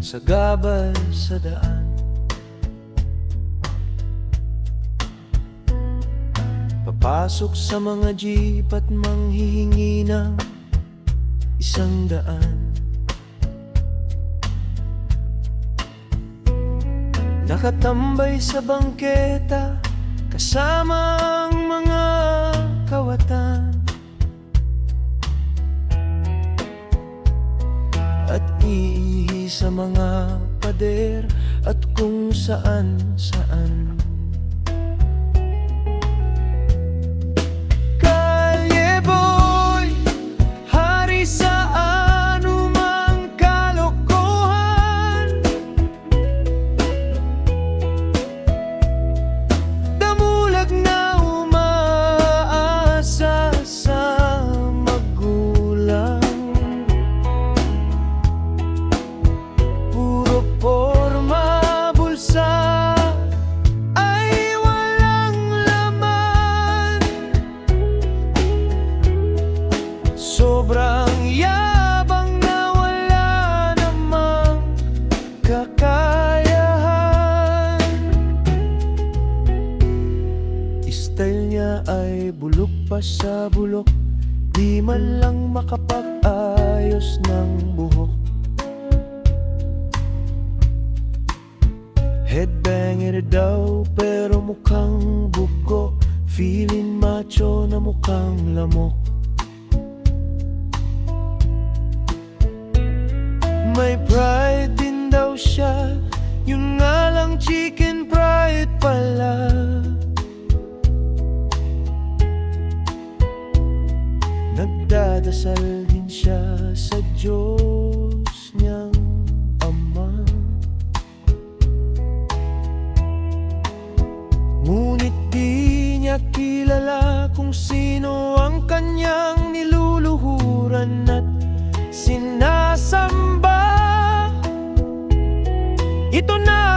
sagabal sa daan. Papasok sa mga jeep at manghihingi ng 100. Nakatambay sa bangketa kasama ang mga kawatan, at iihi sa mga pader at kung saan-saan. Kalye boy, hari sa anumang kalokohan. Damulag na umaasa sa magulang. Puro porma, bulsa ay walang laman. Sobrang yabang na wala namang kakayahan. Style niya ay bulok pa sa bulok, di man lang makapag-ayos ng buhok. Headbanger daw pero mukhang buko, feeling macho na mukhang lamok. May pride din daw siya, yung nga lang chicken pride pala. Nagdadasal din siya sa Diyos niyang Ama. Ngunit di niya kilala kung sino ang kanyang niluluhuran at sinasamba. Ito na